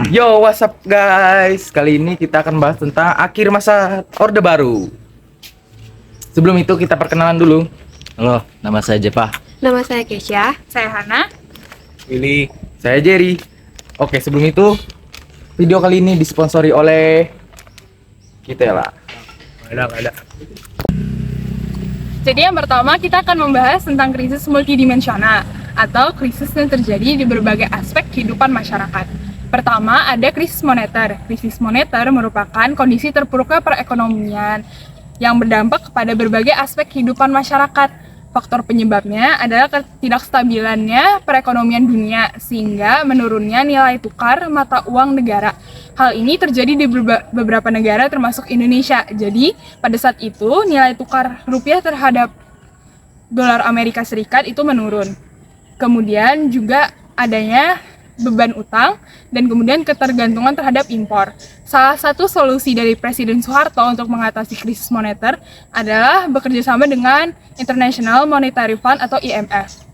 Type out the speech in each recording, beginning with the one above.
Yo, what's up guys? Kali ini kita akan bahas tentang akhir masa Orde Baru. Sebelum itu kita perkenalan dulu. Halo, nama saya Jepa. Nama saya Kesha. Saya Hana. Willy, saya Jerry. Oke, sebelum itu video kali ini disponsori oleh kita lah. Ada. Jadi yang pertama kita akan membahas tentang krisis multidimensional atau krisis yang terjadi di berbagai aspek kehidupan masyarakat. Pertama, ada krisis moneter. Krisis moneter merupakan kondisi terpuruknya perekonomian yang berdampak kepada berbagai aspek kehidupan masyarakat. Faktor penyebabnya adalah ketidakstabilannya perekonomian dunia sehingga menurunnya nilai tukar mata uang negara. Hal ini terjadi di beberapa negara termasuk Indonesia. Jadi, pada saat itu nilai tukar rupiah terhadap dolar Amerika Serikat itu menurun. Kemudian juga adanya beban utang dan kemudian ketergantungan terhadap impor. Salah satu solusi dari Presiden Soeharto untuk mengatasi krisis moneter adalah bekerja sama dengan International Monetary Fund atau IMF.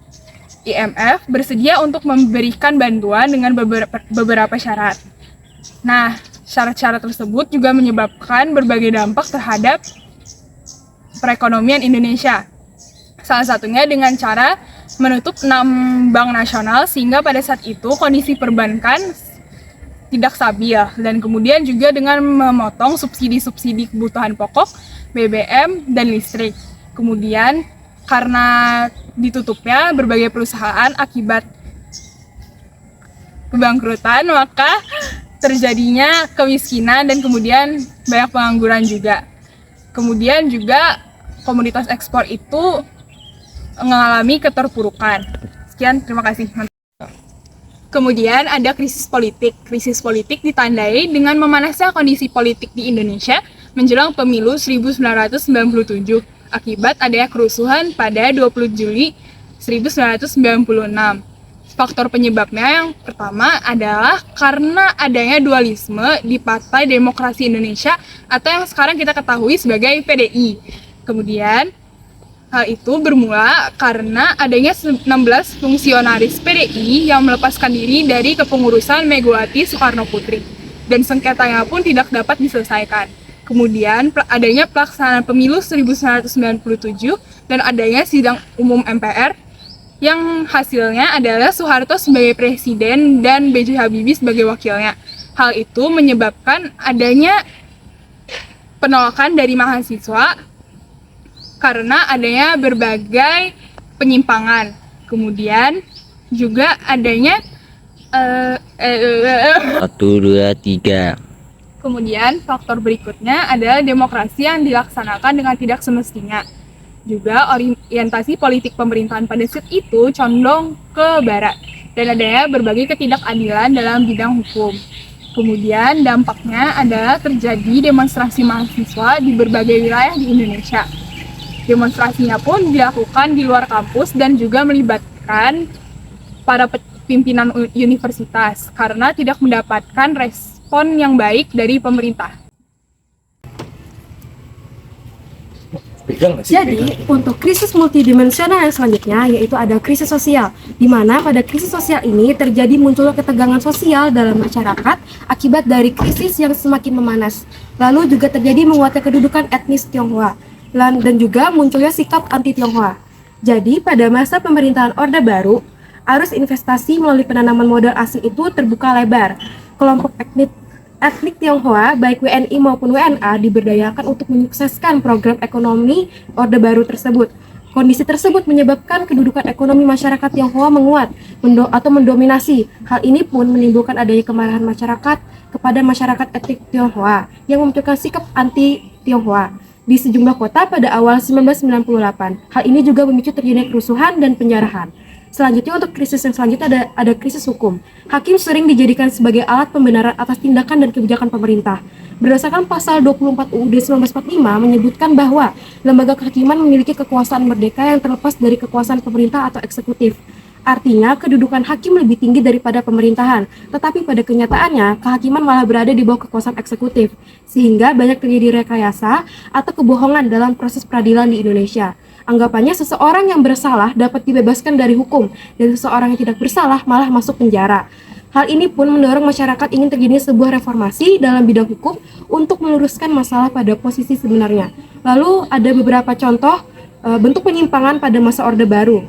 IMF bersedia untuk memberikan bantuan dengan beberapa syarat. Nah, syarat-syarat tersebut juga menyebabkan berbagai dampak terhadap perekonomian Indonesia. Salah satunya dengan cara menutup 6 bank nasional sehingga pada saat itu kondisi perbankan tidak stabil, dan kemudian juga dengan memotong subsidi-subsidi kebutuhan pokok, BBM, dan listrik. Kemudian karena ditutupnya berbagai perusahaan akibat kebangkrutan, maka terjadinya kemiskinan dan kemudian banyak pengangguran juga. Kemudian juga komoditas ekspor itu mengalami keterpurukan. Sekian, terima kasih. Kemudian ada krisis politik. Krisis politik ditandai dengan memanasnya kondisi politik di Indonesia menjelang pemilu 1997 akibat adanya kerusuhan pada 20 Juli 1996. Faktor penyebabnya yang pertama adalah karena adanya dualisme di Partai Demokrasi Indonesia atau yang sekarang kita ketahui sebagai PDI. Kemudian hal itu bermula karena adanya 16 fungsionaris PDI yang melepaskan diri dari kepengurusan Megawati Soekarno Putri dan sengketanya pun tidak dapat diselesaikan. Kemudian adanya pelaksanaan pemilu 1997 dan adanya sidang umum MPR yang hasilnya adalah Soeharto sebagai presiden dan B.J. Habibie sebagai wakilnya. Hal itu menyebabkan adanya penolakan dari mahasiswa karena adanya berbagai penyimpangan. Kemudian juga adanya 1, 2, 3. Kemudian faktor berikutnya adalah demokrasi yang dilaksanakan dengan tidak semestinya. Juga orientasi politik pemerintahan pada saat itu condong ke barat dan adanya berbagai ketidakadilan dalam bidang hukum. Kemudian dampaknya adalah terjadi demonstrasi mahasiswa di berbagai wilayah di Indonesia. Demonstrasinya pun dilakukan di luar kampus dan juga melibatkan para pimpinan universitas karena tidak mendapatkan respon yang baik dari pemerintah. Jadi, untuk krisis multidimensional yang selanjutnya yaitu ada krisis sosial, di mana pada krisis sosial ini terjadi munculnya ketegangan sosial dalam masyarakat akibat dari krisis yang semakin memanas. Lalu juga terjadi menguatnya kedudukan etnis Tionghoa dan juga munculnya sikap anti-Tionghoa. Jadi, pada masa pemerintahan Orde Baru, arus investasi melalui penanaman modal asing itu terbuka lebar. Kelompok etnik Tionghoa, baik WNI maupun WNA, diberdayakan untuk menyukseskan program ekonomi Orde Baru tersebut. Kondisi tersebut menyebabkan kedudukan ekonomi masyarakat Tionghoa menguat atau mendominasi. Hal ini pun menimbulkan adanya kemarahan masyarakat kepada masyarakat etnik Tionghoa yang memunculkan sikap anti-Tionghoa di sejumlah kota pada awal 1998. Hal ini juga memicu terjadinya kerusuhan dan penjarahan. Selanjutnya untuk krisis yang selanjutnya ada krisis hukum. Hakim sering dijadikan sebagai alat pembenaran atas tindakan dan kebijakan pemerintah. Berdasarkan pasal 24 UUD 1945 menyebutkan bahwa lembaga kehakiman memiliki kekuasaan merdeka yang terlepas dari kekuasaan pemerintah atau eksekutif. Artinya, kedudukan hakim lebih tinggi daripada pemerintahan, tetapi pada kenyataannya, kehakiman malah berada di bawah kekuasaan eksekutif, sehingga banyak terjadi rekayasa atau kebohongan dalam proses peradilan di Indonesia. Anggapannya seseorang yang bersalah dapat dibebaskan dari hukum, dan seseorang yang tidak bersalah malah masuk penjara. Hal ini pun mendorong masyarakat ingin terjadinya sebuah reformasi dalam bidang hukum untuk meluruskan masalah pada posisi sebenarnya. Lalu ada beberapa contoh bentuk penyimpangan pada masa Orde Baru.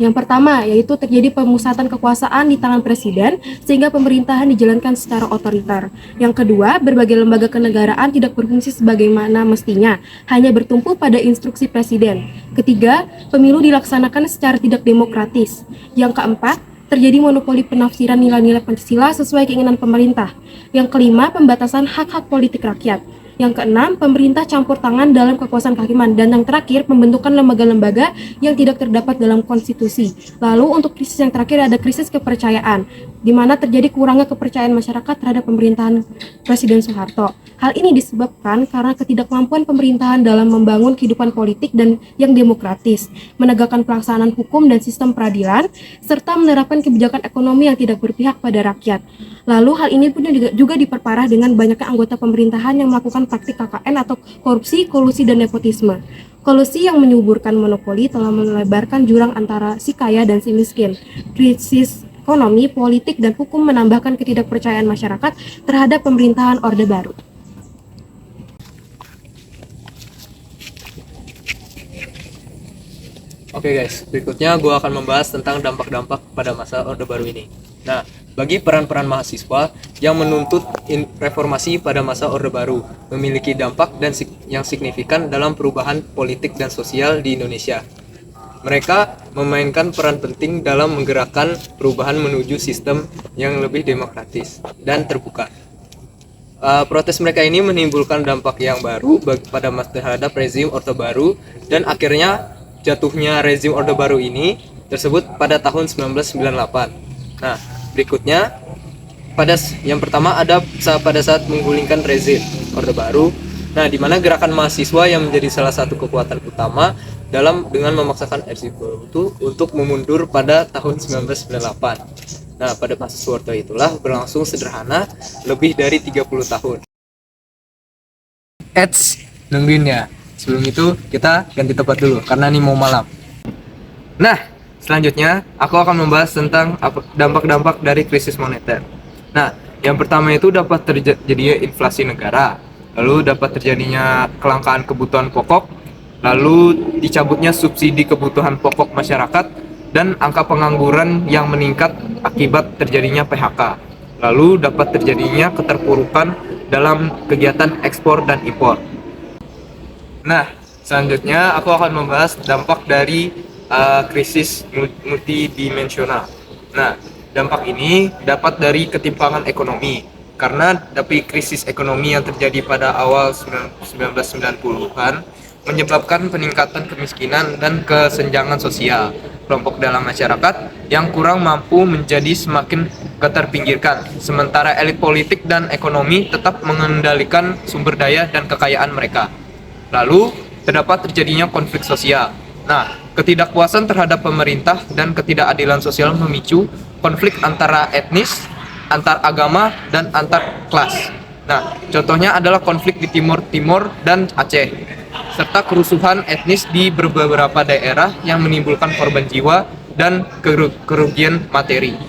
Yang pertama yaitu terjadi pemusatan kekuasaan di tangan presiden sehingga pemerintahan dijalankan secara otoriter. Yang kedua, berbagai lembaga kenegaraan tidak berfungsi sebagaimana mestinya, hanya bertumpu pada instruksi presiden. Ketiga, pemilu dilaksanakan secara tidak demokratis. Yang keempat, terjadi monopoli penafsiran nilai-nilai Pancasila sesuai keinginan pemerintah. Yang kelima, pembatasan hak-hak politik rakyat. Yang keenam, pemerintah campur tangan dalam kekuasaan kehakiman. Dan yang terakhir, pembentukan lembaga-lembaga yang tidak terdapat dalam konstitusi. Lalu untuk krisis yang terakhir ada krisis kepercayaan, di mana terjadi kurangnya kepercayaan masyarakat terhadap pemerintahan Presiden Soeharto. Hal ini disebabkan karena ketidakmampuan pemerintahan dalam membangun kehidupan politik dan yang demokratis, menegakkan pelaksanaan hukum dan sistem peradilan, serta menerapkan kebijakan ekonomi yang tidak berpihak pada rakyat. Lalu hal ini pun juga diperparah dengan banyaknya anggota pemerintahan yang melakukan praktik KKN atau korupsi, kolusi, dan nepotisme. Kolusi yang menyuburkan monopoli telah melebarkan jurang antara si kaya dan si miskin. Krisis ekonomi, politik, dan hukum menambahkan ketidakpercayaan masyarakat terhadap pemerintahan Orde Baru. Oke guys, berikutnya gue akan membahas tentang dampak-dampak pada masa Orde Baru ini. Nah, bagi peran-peran mahasiswa yang menuntut reformasi pada masa Orde Baru memiliki dampak yang signifikan dalam perubahan politik dan sosial di Indonesia. Mereka memainkan peran penting dalam menggerakkan perubahan menuju sistem yang lebih demokratis dan terbuka. Protes mereka ini menimbulkan dampak yang baru terhadap rezim Orde Baru, dan akhirnya jatuhnya rezim Orde Baru ini tersebut pada tahun 1998. Nah, berikutnya yang pertama ada pada saat menggulingkan rezim Orde Baru. Nah, di mana gerakan mahasiswa yang menjadi salah satu kekuatan utama dengan memaksakan rezim baru itu untuk memundur pada tahun 1998. Nah, pada masa Soeharto itulah berlangsung sederhana lebih dari 30 tahun. Nungguin ya. Sebelum itu kita ganti tempat dulu karena ini mau malam. Nah, selanjutnya aku akan membahas tentang dampak-dampak dari krisis moneter. Nah, yang pertama itu dapat terjadinya inflasi negara, lalu dapat terjadinya kelangkaan kebutuhan pokok, lalu dicabutnya subsidi kebutuhan pokok masyarakat, dan angka pengangguran yang meningkat akibat terjadinya PHK. Lalu dapat terjadinya keterpurukan dalam kegiatan ekspor dan impor. Nah, selanjutnya aku akan membahas dampak dari krisis multidimensional. Nah, dampak ini dapat dari ketimpangan ekonomi, karena dari krisis ekonomi yang terjadi pada awal 1990-an menyebabkan peningkatan kemiskinan dan kesenjangan sosial. Kelompok dalam masyarakat yang kurang mampu menjadi semakin keterpinggirkan, sementara elit politik dan ekonomi tetap mengendalikan sumber daya dan kekayaan mereka. Lalu, terdapat terjadinya konflik sosial. Nah, ketidakpuasan terhadap pemerintah dan ketidakadilan sosial memicu konflik antara etnis, antar agama, dan antar kelas. Nah, contohnya adalah konflik di Timur dan Aceh, serta kerusuhan etnis di beberapa daerah yang menimbulkan korban jiwa dan kerugian materi.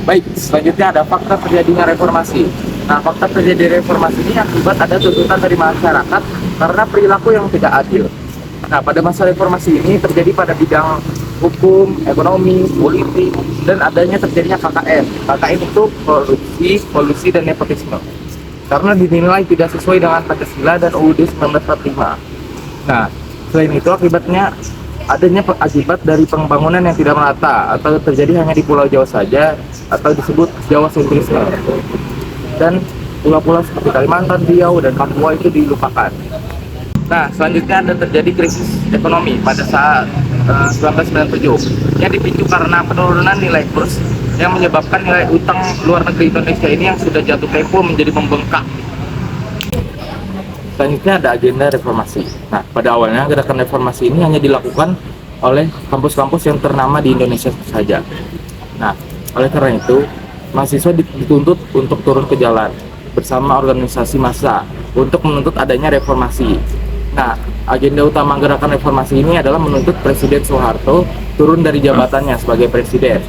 Baik, selanjutnya ada fakta terjadinya reformasi. Nah, fakta terjadi reformasi ini akibat ada tuntutan dari masyarakat karena perilaku yang tidak adil. Nah, pada masa reformasi ini terjadi pada bidang hukum, ekonomi, politik, dan adanya terjadinya KKN. KKN itu korupsi, kolusi, dan nepotisme. Karena dinilai tidak sesuai dengan Pancasila dan UUD 1945. Nah, selain itu akibatnya adanya akibat dari pembangunan yang tidak merata atau terjadi hanya di Pulau Jawa saja atau disebut Jawa sentrisme, dan pulau-pulau seperti Kalimantan, Riau, dan Papua itu dilupakan. Nah, selanjutnya ada terjadi krisis ekonomi pada saat 1997 yang dipicu karena penurunan nilai kurs yang menyebabkan nilai utang luar negeri Indonesia ini yang sudah jatuh tempo menjadi membengkak. Selanjutnya ada agenda reformasi. Nah, pada awalnya gerakan reformasi ini hanya dilakukan oleh kampus-kampus yang ternama di Indonesia saja. Nah, oleh karena itu, mahasiswa dituntut untuk turun ke jalan bersama organisasi massa untuk menuntut adanya reformasi. Nah, agenda utama gerakan reformasi ini adalah menuntut Presiden Soeharto turun dari jabatannya sebagai presiden.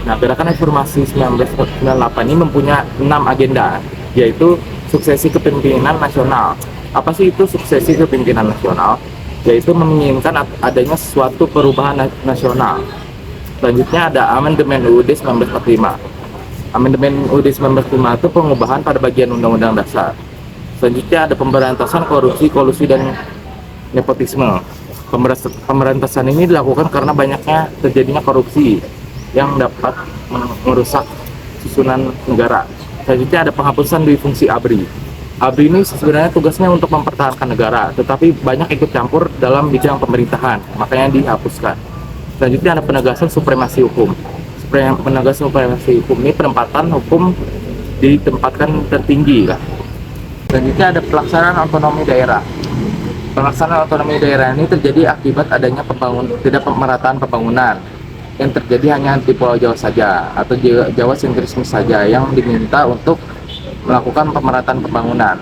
Nah, gerakan reformasi 1998 ini mempunyai 6 agenda, yaitu suksesi kepemimpinan nasional. Apa sih itu suksesi kepemimpinan nasional? Yaitu menginginkan adanya suatu perubahan nasional. Selanjutnya ada Amandemen UUD 1945. Amandemen UUD 1945 itu pengubahan pada bagian Undang-Undang Dasar. Selanjutnya ada pemberantasan korupsi, kolusi, dan nepotisme. Pemberantasan ini dilakukan karena banyaknya terjadinya korupsi yang dapat merusak susunan negara. Selanjutnya ada penghapusan dui fungsi ABRI. ABRI ini sebenarnya tugasnya untuk mempertahankan negara, tetapi banyak ikut campur dalam bidang pemerintahan, makanya dihapuskan. Selanjutnya ada penegasan supremasi hukum. Penegasan supremasi hukum ini penempatan hukum ditempatkan tertinggi lah. Selanjutnya ada pelaksanaan otonomi daerah. Pelaksanaan otonomi daerah ini terjadi akibat adanya tidak pemerataan pembangunan yang terjadi hanya di Pulau Jawa saja atau Jawa sentrisme saja yang diminta untuk melakukan pemerataan pembangunan.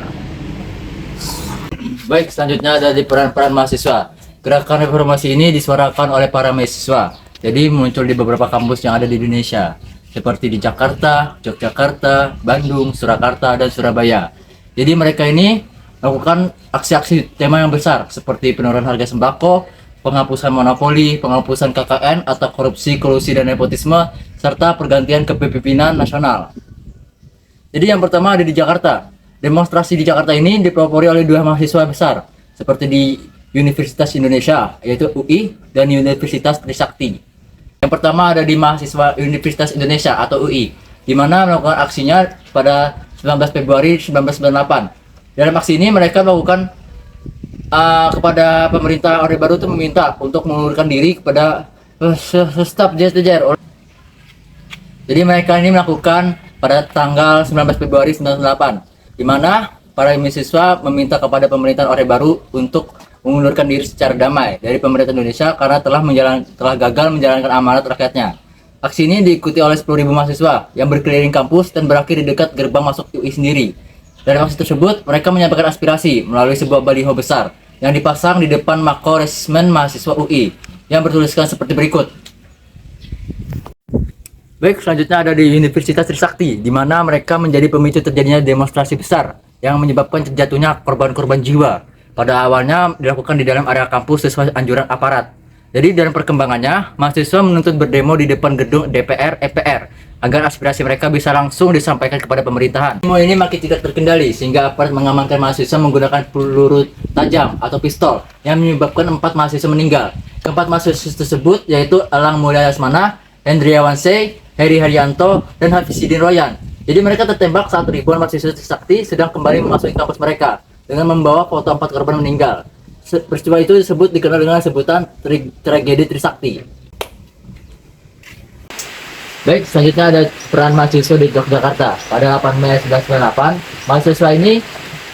Baik, selanjutnya ada di peran-peran mahasiswa. Gerakan reformasi ini disuarakan oleh para mahasiswa. Jadi muncul di beberapa kampus yang ada di Indonesia, seperti di Jakarta, Yogyakarta, Bandung, Surakarta, dan Surabaya. Jadi mereka ini melakukan aksi-aksi tema yang besar seperti penurunan harga sembako, penghapusan monopoli, penghapusan KKN atau korupsi, kolusi, dan nepotisme, serta pergantian kepemimpinan nasional. Jadi yang pertama ada di Jakarta. Demonstrasi di Jakarta ini dipelopori oleh 2 mahasiswa besar, seperti di Universitas Indonesia, yaitu UI, dan Universitas Trisakti. Yang pertama ada di mahasiswa Universitas Indonesia atau UI, di mana melakukan aksinya pada 19 Februari 1998. Dalam aksi ini mereka melakukan kepada pemerintah Orde Baru itu meminta untuk mengundurkan diri kepada stop JSDJR. Jadi mereka ini melakukan pada tanggal 19 Februari 1998, di mana para mahasiswa meminta kepada pemerintahan Orde Baru untuk mengundurkan diri secara damai dari pemerintah Indonesia karena telah gagal menjalankan amanat rakyatnya. Aksi ini diikuti oleh 10.000 mahasiswa yang berkeliling kampus dan berakhir di dekat gerbang masuk UI sendiri. Dalam aksi tersebut, mereka menyampaikan aspirasi melalui sebuah baliho besar yang dipasang di depan Mako Resmen Mahasiswa UI yang bertuliskan seperti berikut. Baik, selanjutnya ada di Universitas Trisakti, di mana mereka menjadi pemicu terjadinya demonstrasi besar yang menyebabkan terjatuhnya korban-korban jiwa. Pada awalnya dilakukan di dalam area kampus sesuai anjuran aparat. Jadi dalam perkembangannya, mahasiswa menuntut berdemo di depan gedung DPR, EPR agar aspirasi mereka bisa langsung disampaikan kepada pemerintahan. Demo ini makin tidak terkendali sehingga aparat mengamankan mahasiswa menggunakan peluru tajam atau pistol yang menyebabkan 4 mahasiswa meninggal. Keempat mahasiswa tersebut yaitu Elang Mulia Yasmana, Hendriawan Sey, Heri Haryanto, dan Hafizidin Royan. Jadi mereka tertembak saat ribuan mahasiswa Trisakti sedang kembali memasuki kampus mereka dengan membawa foto 4 korban meninggal. Peristiwa itu dikenal dengan sebutan tragedi Trisakti. Baik, selanjutnya ada peran mahasiswa di Yogyakarta. Pada 8 Mei 1998, mahasiswa ini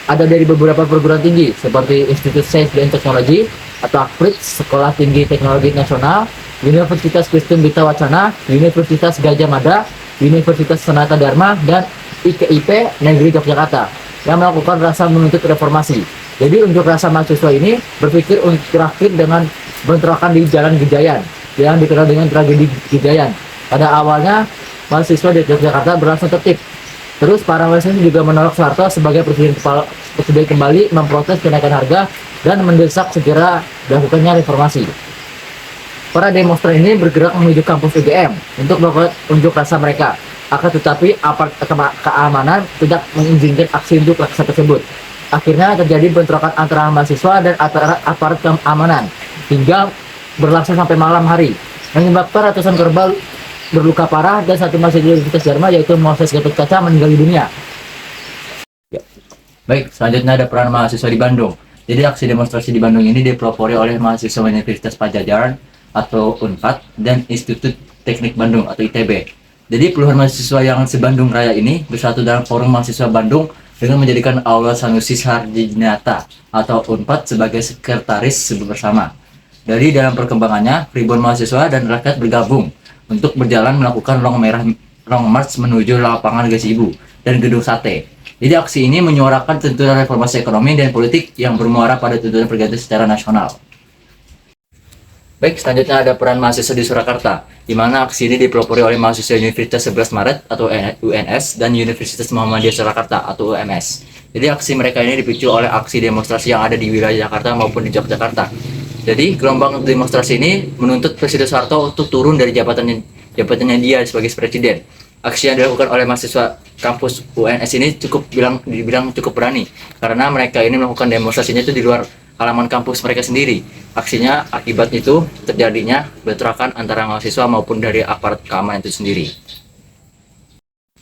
ada dari beberapa perguruan tinggi seperti Institut Sains dan Teknologi atau AKPRIT, Sekolah Tinggi Teknologi Nasional, Universitas Kristen Bita Wacana, Universitas Gajah Mada, Universitas Sanata Dharma, dan IKIP Negeri Yogyakarta yang melakukan rasa menuntut reformasi. Jadi unjuk rasa mahasiswa ini berpikir untuk berakhir dengan bentrokan di Jalan Gejayan yang dikenal dengan tragedi Gejayan. Pada awalnya mahasiswa di Yogyakarta berlangsung tertib. Terus para mahasiswa juga menolak Soeharto sebagai presiden kembali memprotes kenaikan harga dan mendesak segera dilakukannya reformasi. Para demonstran ini bergerak menuju kampus UGM untuk melakukan unjuk rasa mereka. Akan tetapi aparat keamanan tidak mengizinkan aksi unjuk rasa tersebut. Akhirnya terjadi bentrokan antara mahasiswa dan aparat keamanan hingga berlangsung sampai malam hari, menyebabkan ratusan korban berluka parah dan 1 mahasiswa di Universitas Dharma yaitu Moses Gatotkaca meninggal dunia. Baik, selanjutnya ada peran mahasiswa di Bandung. Jadi aksi demonstrasi di Bandung ini dipelopori oleh mahasiswa Universitas Padjadjaran atau UNPAD dan Institut Teknik Bandung atau ITB. Jadi puluhan mahasiswa yang se-Bandung Raya ini bersatu dalam forum mahasiswa Bandung dengan menjadikan Aula Sanusi Sarjinata atau UNPAD sebagai sekretaris bersama. Dari dalam perkembangannya, ribuan mahasiswa dan rakyat bergabung untuk berjalan melakukan long march menuju lapangan Gazebo dan gedung sate. Jadi aksi ini menyuarakan tuntutan reformasi ekonomi dan politik yang bermuara pada tuntutan pergantian secara nasional. Baik, selanjutnya ada peran mahasiswa di Surakarta, di mana aksi ini dipelopori oleh mahasiswa Universitas 11 Maret atau UNS dan Universitas Muhammadiyah Surakarta atau UMS. Jadi aksi mereka ini dipicu oleh aksi demonstrasi yang ada di wilayah Jakarta maupun di Yogyakarta. Jadi gelombang demonstrasi ini menuntut Presiden Soeharto untuk turun dari jabatannya dia sebagai presiden. Aksi yang dilakukan oleh mahasiswa kampus UNS ini dibilang cukup berani karena mereka ini melakukan demonstrasinya itu di luar halaman kampus mereka sendiri. Aksinya akibat itu terjadinya bentrokan antara mahasiswa maupun dari aparat keamanan itu sendiri.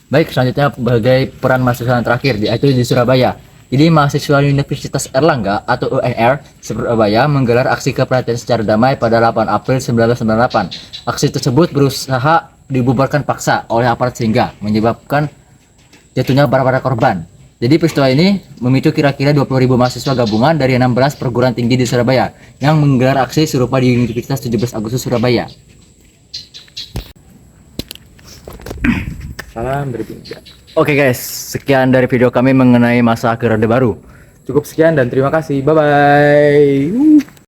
Baik, selanjutnya sebagai peran mahasiswa yang terakhir yaitu di Surabaya. Jadi mahasiswa Universitas Erlangga atau UNR Surabaya menggelar aksi keprihatinan secara damai pada 8 April 1998. Aksi tersebut berusaha dibubarkan paksa oleh aparat sehingga menyebabkan jatuhnya para korban. Jadi peristiwa ini memicu kira-kira 20.000 mahasiswa gabungan dari 16 perguruan tinggi di Surabaya yang menggelar aksi serupa di Universitas 17 Agustus Surabaya. Salam dari Binja. Oke guys, sekian dari video kami mengenai masa akhir Orde Baru. Cukup sekian dan terima kasih. Bye bye.